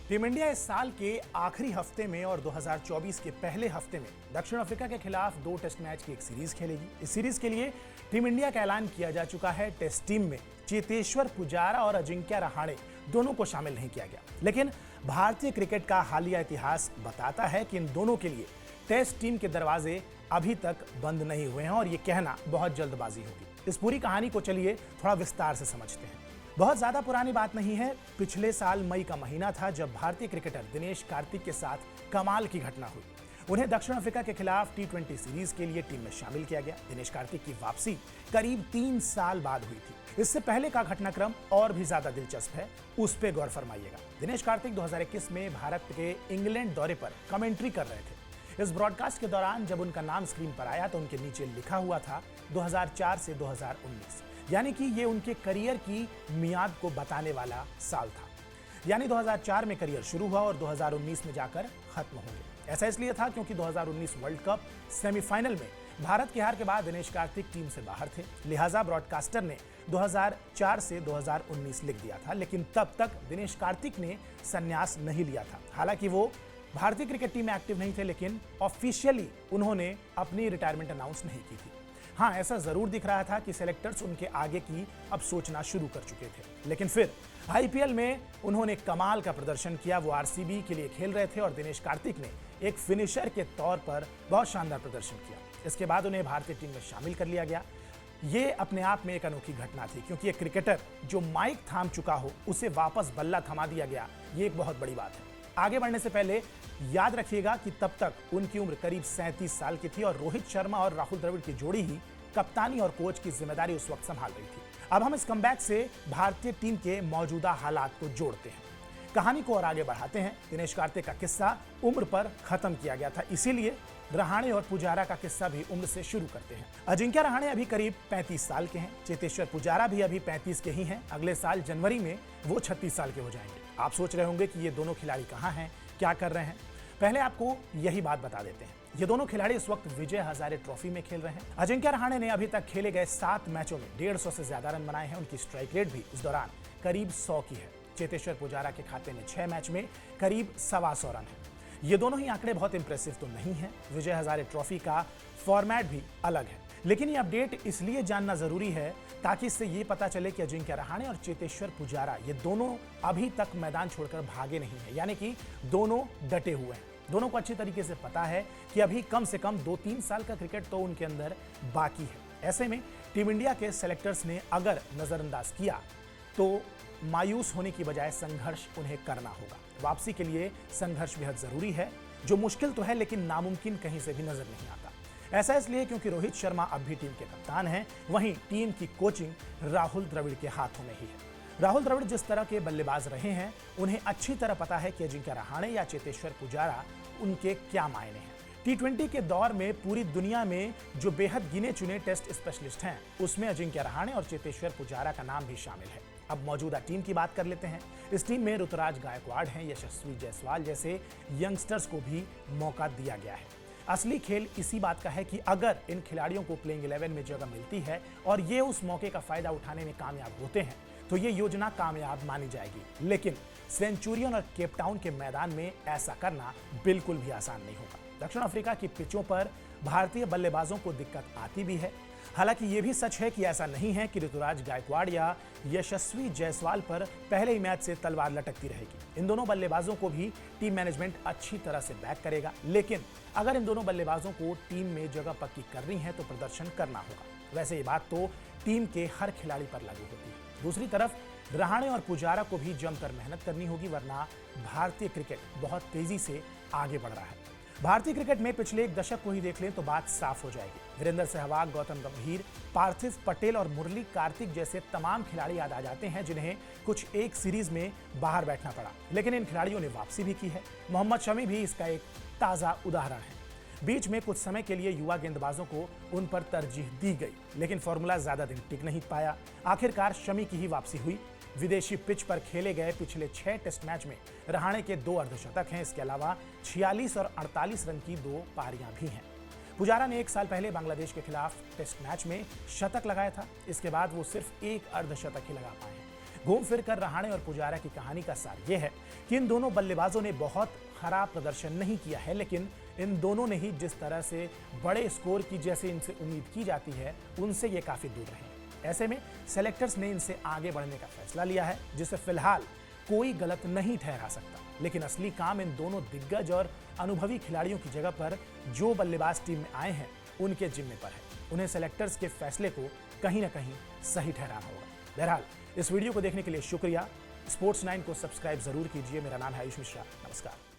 Team India इस साल के आखिरी हफ्ते में और 2024 के पहले हफ्ते में दक्षिण अफ्रीका के खिलाफ 2 टेस्ट मैच की एक सीरीज खेलेगी। इस सीरीज के लिए टीम इंडिया का ऐलान किया जा चुका है। टेस्ट टीम में चेतेश्वर पुजारा और अजिंक्य रहाणे दोनों को शामिल नहीं किया गया, लेकिन भारतीय क्रिकेट का हालिया इतिहास बताता है कि इन दोनों के लिए टेस्ट टीम के दरवाजे अभी तक बंद नहीं हुए हैं और ये कहना बहुत जल्दबाजी होगी। इस पूरी कहानी को चलिए थोड़ा विस्तार से समझते हैं। बहुत ज्यादा पुरानी बात नहीं है, पिछले साल मई का महीना था जब भारतीय क्रिकेटर दिनेश कार्तिक के साथ कमाल की घटना हुई। उन्हें दक्षिण अफ्रीका के खिलाफ T20 सीरीज के लिए टीम में शामिल किया गया। दिनेश कार्तिक की वापसी करीब 3 साल बाद हुई थी। इससे पहले का घटनाक्रम और भी ज्यादा दिलचस्प है, उस पर गौर फरमाइएगा। दिनेश कार्तिक 2021 में भारत के इंग्लैंड दौरे पर कमेंट्री कर रहे थे। इस ब्रॉडकास्ट के दौरान जब उनका नाम स्क्रीन पर आया तो उनके नीचे लिखा हुआ था 2004 से 2019, यानी कि ये उनके करियर की मियाद को बताने वाला साल था। यानी 2004 में करियर शुरू हुआ और 2019 में जाकर खत्म हो गया। ऐसा इसलिए था क्योंकि 2019 वर्ल्ड कप सेमीफाइनल में भारत की हार के बाद दिनेश कार्तिक टीम से बाहर थे, लिहाजा ब्रॉडकास्टर ने 2004 से 2019 लिख दिया था। लेकिन तब तक दिनेश कार्तिक ने संन्यास नहीं लिया था। हालांकि वो भारतीय क्रिकेट टीम में एक्टिव नहीं थे, लेकिन ऑफिशियली उन्होंने अपनी रिटायरमेंट अनाउंस नहीं की थी। हाँ, ऐसा जरूर दिख रहा था कि सेलेक्टर्स उनके आगे की अब सोचना शुरू कर चुके थे। लेकिन फिर आईपीएल में उन्होंने कमाल का प्रदर्शन किया। वो आरसीबी के लिए खेल रहे थे और दिनेश कार्तिक ने एक फिनिशर के तौर पर बहुत शानदार प्रदर्शन किया। इसके बाद उन्हें भारतीय टीम में शामिल कर लिया गया। ये अपने आप में एक अनोखी घटना थी, क्योंकि एक क्रिकेटर जो माइक थाम चुका हो उसे वापस बल्ला थमा दिया गया, ये एक बहुत बड़ी बात है। आगे बढ़ने से पहले याद रखिएगा कि तब तक उनकी उम्र करीब 37 साल की थी और रोहित शर्मा और राहुल द्रविड़ की जोड़ी ही कप्तानी और कोच की जिम्मेदारी उस वक्त संभाल रही थी। अब हम इस कमबैक से भारतीय टीम के मौजूदा हालात को जोड़ते हैं, कहानी को और आगे बढ़ाते हैं। दिनेश कार्तिक का किस्सा उम्र पर खत्म किया गया था, इसीलिए रहाणे और पुजारा का किस्सा भी उम्र से शुरू करते हैं। अजिंक्य रहाणे अभी करीब 35 साल के हैं। चेतेश्वर पुजारा भी अभी 35 के ही हैं। अगले साल जनवरी में वो 36 साल के हो जाएंगे। आप सोच रहे होंगे कि ये दोनों खिलाड़ी कहाँ हैं, क्या कर रहे हैं। पहले आपको यही बात बता देते हैं, ये दोनों खिलाड़ी इस वक्त विजय हजारे ट्रॉफी में खेल रहे हैं। अजिंक्य रहाणे ने अभी तक खेले गए 7 मैचों में 150 से ज्यादा रन बनाए हैं। उनकी स्ट्राइक रेट भी इस दौरान करीब 100 की है। चेतेश्वर पुजारा के खाते में 6 मैच में करीब 125 रन है। ये दोनों ही आंकड़े बहुत इंप्रेसिव तो नहीं है। विजय हजारे ट्रॉफी का फॉर्मेट भी अलग है, लेकिन ये अपडेट इसलिए जानना जरूरी है ताकि इससे ये पता चले कि अजिंक्य रहाणे और चेतेश्वर पुजारा ये दोनों अभी तक मैदान छोड़कर भागे नहीं है, यानी कि दोनों डटे हुए हैं। दोनों को अच्छी तरीके से पता है कि अभी कम से कम 2-3 साल का क्रिकेट तो उनके अंदर बाकी है। ऐसे में टीम इंडिया के सेलेक्टर्स ने अगर नजरअंदाज किया तो मायूस होने की बजाय संघर्ष उन्हें करना होगा। वापसी के लिए संघर्ष बेहद जरूरी है, जो मुश्किल तो है लेकिन नामुमकिन कहीं से भी नजर नहीं आता। ऐसा इसलिए क्योंकि रोहित शर्मा अब भी टीम के कप्तान हैं, वहीं टीम की कोचिंग राहुल द्रविड़ के हाथों में ही है। राहुल द्रविड़ जिस तरह के बल्लेबाज रहे हैं, उन्हें अच्छी तरह पता है कि अजिंक्य रहाणे या चेतेश्वर पुजारा उनके क्या मायने हैं। T20 के दौर में पूरी दुनिया में जो बेहद गिने चुने टेस्ट स्पेशलिस्ट हैं, उसमें अजिंक्य रहाणे और चेतेश्वर पुजारा का नाम भी शामिल है। अब मौजूदा टीम की बात कर लेते हैं। इस टीम में ऋतुराज गायकवाड़ हैं, यशस्वी जायसवाल जैसे यंगस्टर्स को भी मौका दिया गया है। असली खेल इसी बात का है कि अगर इन खिलाड़ियों को प्लेइंग 11 में जगह मिलती है और ये उस मौके का फायदा उठाने में कामयाब होते हैं तो ये योजना कामयाब मानी जाएगी। लेकिन सेंचुरियन और केपटाउन के मैदान में ऐसा करना बिल्कुल भी आसान नहीं होगा। दक्षिण अफ्रीका की पिचों पर भारतीय बल्लेबाजों को दिक्कत आती भी है। हालांकि ये भी सच है कि ऐसा नहीं है कि ऋतुराज गायकवाड़ या यशस्वी जायसवाल पर पहले ही मैच से तलवार लटकती रहेगी। इन दोनों बल्लेबाजों को भी टीम मैनेजमेंट अच्छी तरह से बैक करेगा, लेकिन अगर इन दोनों बल्लेबाजों को टीम में जगह पक्की करनी है तो प्रदर्शन करना होगा। वैसे ये बात तो टीम के हर खिलाड़ी पर लागू होती है। दूसरी तरफ रहाणे और पुजारा को भी जमकर मेहनत करनी होगी, वरना भारतीय क्रिकेट बहुत तेजी से आगे बढ़ रहा है। भारतीय क्रिकेट में पिछले 1 दशक को ही देख लें तो बात साफ हो जाएगी। वीरेंद्र सहवाग, गौतम गंभीर, पार्थिव पटेल और मुरली कार्तिक जैसे तमाम खिलाड़ी याद आ जाते हैं जिन्हें कुछ एक सीरीज में बाहर बैठना पड़ा, लेकिन इन खिलाड़ियों ने वापसी भी की है। मोहम्मद शमी भी इसका एक ताजा उदाहरण है। बीच में कुछ समय के लिए युवा गेंदबाजों को उन पर तरजीह दी गई, लेकिन फॉर्मूला ज्यादा दिन टिक नहीं पाया। आखिरकार शमी की ही वापसी हुई। विदेशी पिच पर खेले गए पिछले 6 टेस्ट मैच में रहाणे के 2 अर्धशतक हैं। इसके अलावा 46 और 48 रन की 2 पारियां भी हैं। पुजारा ने 1 साल पहले बांग्लादेश के खिलाफ टेस्ट मैच में शतक लगाया था। इसके बाद वो सिर्फ 1 अर्धशतक ही लगा पाए हैं। घूम फिर कर रहाणे और पुजारा की कहानी का सार यह है कि इन दोनों बल्लेबाजों ने बहुत खराब प्रदर्शन नहीं किया है, लेकिन इन दोनों ने ही जिस तरह से बड़े स्कोर की जैसे इनसे उम्मीद की जाती है, उनसे ये काफी दूर रहे। ऐसे में सेलेक्टर्स ने इनसे आगे बढ़ने का फैसला लिया है, जिसे फिलहाल कोई गलत नहीं ठहरा सकता। लेकिन असली काम इन दोनों दिग्गज और अनुभवी खिलाड़ियों की जगह पर जो बल्लेबाज टीम में आए हैं, उनके जिम्मे पर है। उन्हें सेलेक्टर्स के फैसले को कहीं ना कहीं सही ठहराना होगा। बहरहाल, इस वीडियो को देखने के लिए शुक्रिया। स्पोर्ट्स 9 को सब्सक्राइब जरूर कीजिए। मेरा नाम है आयुष मिश्रा। नमस्कार।